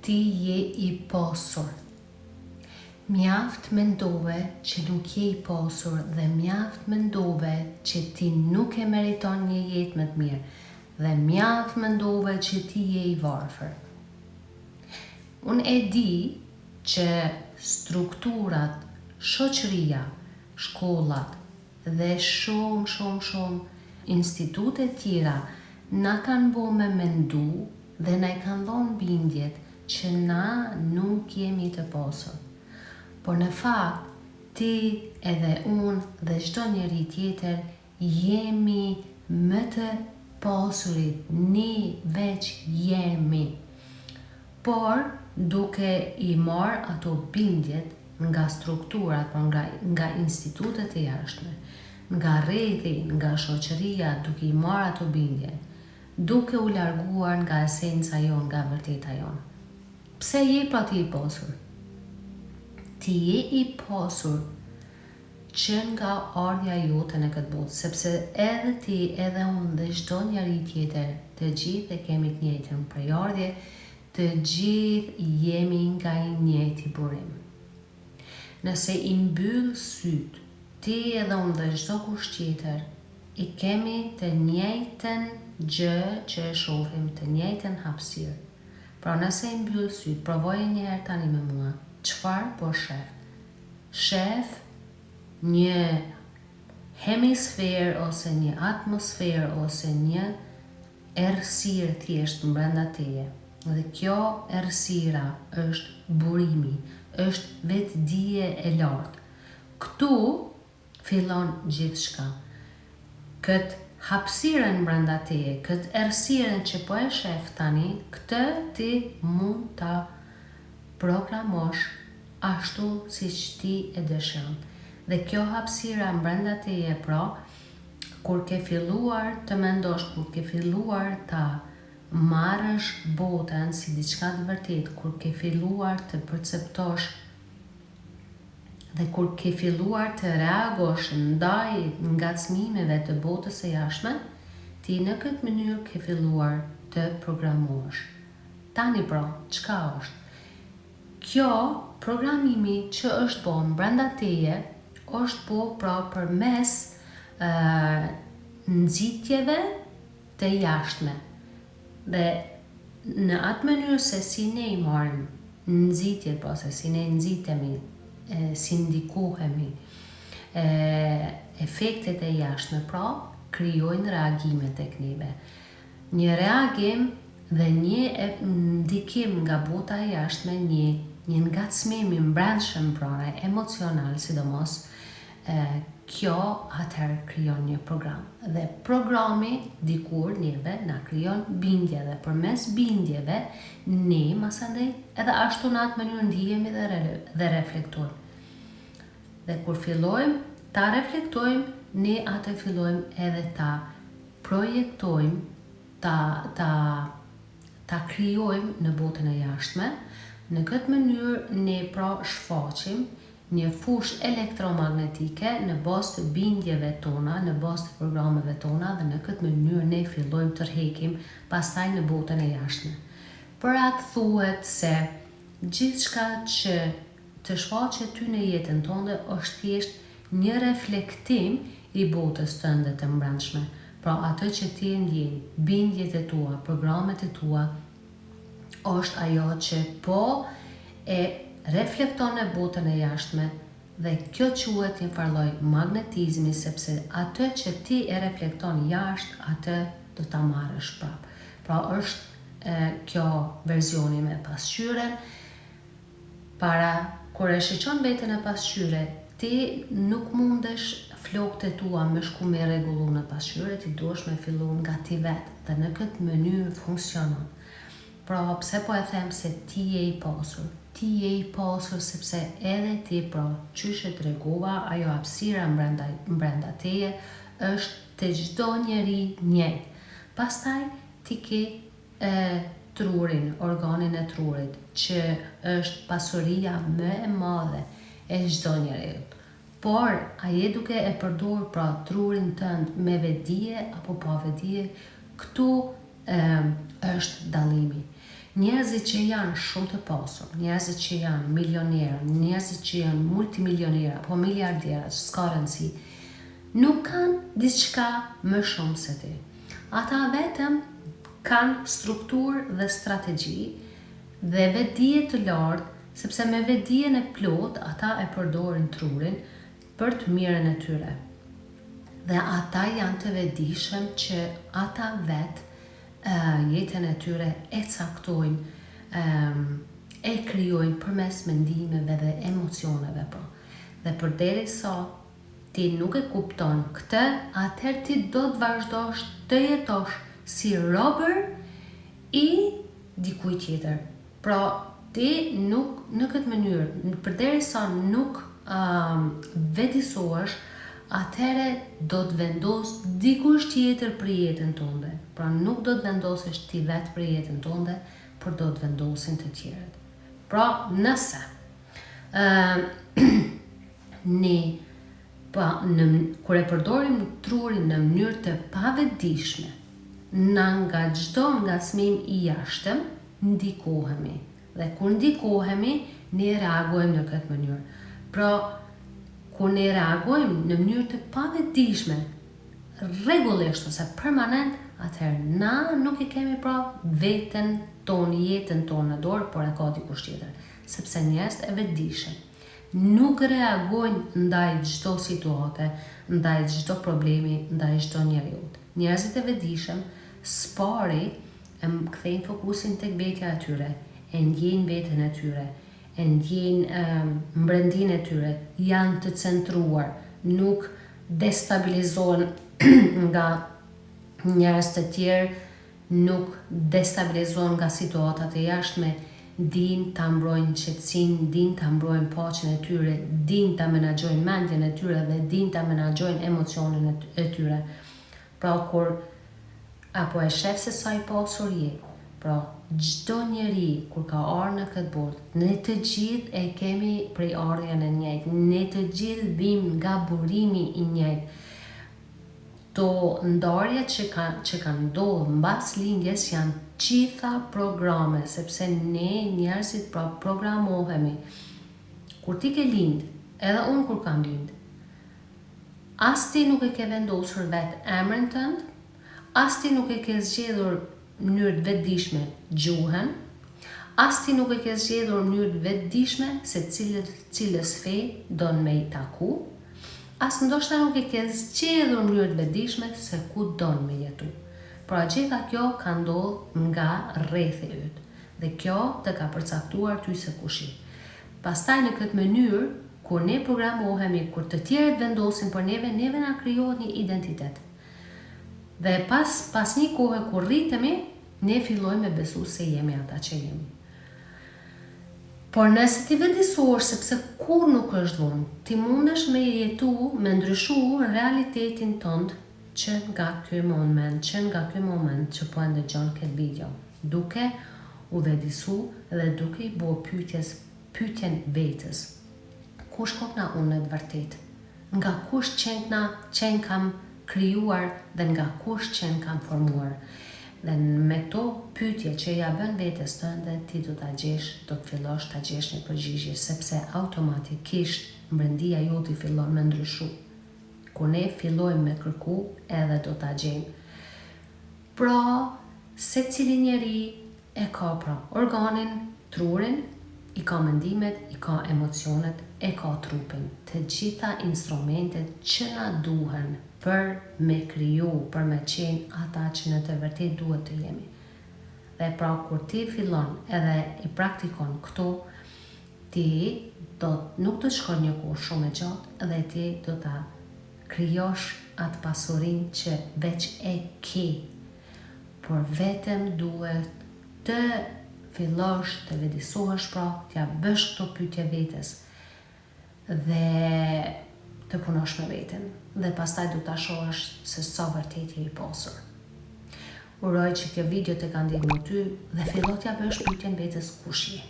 ti je i pasur. Mjaft mendove që nuk je i pasur dhe mjaft mendove që ti nuk e meriton një jetë më të mirë dhe mjaft mendove që ti je i varfër. Unë e di që strukturat, shoqëria, shkollat dhe shumë institute tjera na kanë bo me mendu dhe na i kanë dhonë bindjet që na nuk jemi të pasur. Por në fakt, ti edhe unë dhe çdo njeri tjetër jemi më të pasurit, ne veç jemi. Por duke i marrë ato bindjet nga strukturat, nga institutet e jashtme, nga rrethi, nga shoqëria, duke i marrë ato bindje, duke u larguar nga esenca jon, nga vërteta jon. Pse je pra ti i pasur? Ti je i pasur që nga ardhja jote në këtë botë, sepse edhe ti, edhe unë dhe çdo njeri tjetër, të gjithë e kemi të njëjtën prejardhje, të gjithë jemi nga i njëjti burim. Nëse i mbyll syt, ti edhe unë dhe çdo kush tjetër, i kemi të njëjtën gjë që e shohim, të njëjtën hapësirë. Pra nëse i mbyll syt, provoje një herë tani me mua, çfarë po shef? Shef një hemisferë ose një atmosferë ose një errësirë thjesht brenda teje. Dhe kjo errësira është burimi, është vetdije e lartë. Këtu fillon gjithçka. Këtë hapësirën brenda teje, këtë errësirën që po e shef tani, këtë ti mund ta programosh ashtu siç ti e dëshiron. Dhe kjo hapësira brenda teje, pra, kur ke filluar të mendosh, kur ke filluar ta marrësh botën si diçka të vërtetë, kur ke filluar të perceptosh dhe kur ke filluar të reagosh ndaj ngacmimeve të botës së jashtme, ti në këtë mënyrë ke filluar të programohesh. Tani pra, çka është? Kjo programimi që është bo brenda teje, është bo pra përmes nxitjeve të jashtme. Dhe në atë mënyrë se si ne i marrim nxitjet, pra se si ne nxitemi, si ndikohemi, efektet e jashtme, pra krijojnë reagime tek neve. Një reagim dhe një ndikim nga bota e jashtme, një ngacmim i brendshëm, pra emocional, sidomos, kjo atëherë krijon një program. Dhe programi dikur neve na krijon bindje dhe përmes bindjeve ne masandej edhe ashtu në atë mënyrë ndihemi dhe reflektojmë. Dhe kur fillojmë ta reflektojmë, ne atë fillojmë edhe ta projektojmë, ta krijojmë në botën e jashtme. Në këtë mënyrë ne pra shfaqim një fushë elektromagnetike në bazë të bindjeve tona, në bazë të programeve tona, dhe në këtë mënyrë ne fillojmë të rhekim pastaj në botën e jashtme. Për atë thuhet se gjithçka që të shfaqet ty në jetën tënde është thjesht një reflektim i botës tënde të brendshme. Pra atë që ti e ndjen, bindjet e tua, programet e tua, është ajo që po e reflekton në botën e jashtme, dhe kjo quhet një farlloj magnetizmi, sepse atë që ti e reflekton jashtë, atë do ta marrësh prap. Pra është kjo versioni me pasqyren. Para kur e shiqon veten e pasqyre, ti nuk mundesh flokët e tua me shku me rregullu në pasqyre, ti duhesh me fillu nga ti vetë, dhe në këtë mënyrë funksionon. Pra pse po e them se ti je i pasur? Ti je i pasur sepse edhe ti, pra, qysh e tregova, ajo hapësira brenda teje është të çdo njeri njëjtë. Pastaj ti ke trurin, organin e trurit, që është pasuria më e madhe e çdo njeriu. Por a je duke e përdor pra trurin tënd me vetdije apo pa vetdije? Këtu është dallimi. Njerëzit që janë shumë të pasur, njerëzit që janë milionera, njerëzit që janë multimilionera, apo miliardera, s'ka rëndësi, nuk kanë diçka më shumë se ti. Ata vetëm kanë strukturë dhe strategji dhe vetdije të lartë, sepse me vetdijen e plot ata e përdorin trurin për të mirën e tyre. Dhe ata janë të vetdijshëm që ata vetë jetën e tyre e caktojnë, e krijojnë përmes mendimeve dhe emocioneve. Dhe përderisa ti nuk e kupton këtë, atëherë ti do të vazhdosh të jetosh si robër i dikujt tjetër. Pra ti nuk në këtë mënyrë, përderisa nuk vetësohesh, atëherë do të vendos dikush tjetër për jetën tënde. Pra nuk do të vendosesh ti vetë për jetën tënde, por do të vendosin të tjerët. Pra nëse kur e përdorim trurin në mënyrë të pavetdijshme, nga çdo ngacmim i jashtëm ndikohemi. Dhe kur ndikohemi, ne reagojmë në këtë mënyrë. Pra kur ne reagojmë në mënyrë të pavetdijshme, rregullisht ose permanent, atëherë na nuk e kemi pra veten tonë, jetën tonë në dorë, por e ka dikush tjetër. Sepse njerëzit e vetdijshëm nuk reagojnë ndaj çdo situate, ndaj çdo problemi, ndaj çdo njeriu. Njerëzit e vetdijshëm spari e kthejnë fokusin tek vetja e tyre, e ndjejnë veten e tyre, e ndjejnë mbrëmdinë e tyre, janë të centruar, nuk destabilizohen nga njerëz të tjerë, nuk destabilizohen nga situatat e jashtme, din ta mbrojnë qetësinë, din ta mbrojnë paqen e tyre, din ta menaxhojnë mendjen e tyre dhe din ta menaxhojnë emocionin e tyre. Pra kur apo e shef se sa i pasur je, pra çdo njeri kur ka ardhur në këtë botë, ne të gjithë e kemi prej ardhjen e njëjtë, ne të gjithë vim nga burimi i njëjtë. To ndarjet që kanë ndodhur mbas lindjes janë gjitha programe, sepse ne njerëzit pra programohemi. Kur ti ke lind, edhe unë kur kam lind, as ti nuk e ke vendosur vetë emrin tënd, as ti nuk e ke zgjedhur në mënyrë të vetëdijshme gjuhën, as ti nuk e ke zgjedhur në mënyrë të vetëdijshme se cilës fe don me i taku, as ndoshta nuk e ke zgjedhur në mënyrë të vetëdijshme se ku don me jetu. Pra gjitha kjo ka ndodhur nga rrethi yt. Dhe kjo të ka përcaktuar ty se kush je. Pastaj në këtë mënyrë, kur ne programohemi, kur të tjerët vendosin për neve na krijohet një identitet. Dhe pas një kohe kur rritemi, ne fillojmë me besu se jemi ata që jemi. Por nëse ti vetëdijsohesh, sepse kur nuk është vonë, ti mundesh me jetu, me ndryshu realitetin tënd që nga ky moment që po e ndëgjon këtë video, duke u vetëdijsu dhe duke i bërë pyetjen vetes. Kush kokna unë në të vërtet? Nga kush qenë kam krijuar dhe nga kush qenë kam formuar? Dhe me këto pyetje që ja bën vetes tënde, ti do të fillosh ta gjesh një përgjigje, sepse automatikisht brëndia jote fillon me ndryshu. Kur ne fillojmë me kërku, edhe do ta gjejmë. Pra, secili njeri e ka pra organin, trurin, i ka mendimet, i ka emocionet, e ka trupin. Të gjitha instrumentet që na duhen për me kriju, për me qenë ata që në të vërtet duhet të jemi. Dhe pra kur ti fillon edhe i praktikon këto, ti nuk të shkon një kohë shumë e gjatë dhe ti do ta krijosh atë pasurinë që veç e ke. Por vetëm duhet të fillosh të vetëdijsohesh, pra t'ja bësh këto pyetje vetes dhe të punosh me veten, dhe pastaj do ta shohësh se sa vërtet je i pasur. Uroj që kjo video të ka ndihmuar ty dhe fillo t'ja bësh pyetjen vetes kush je.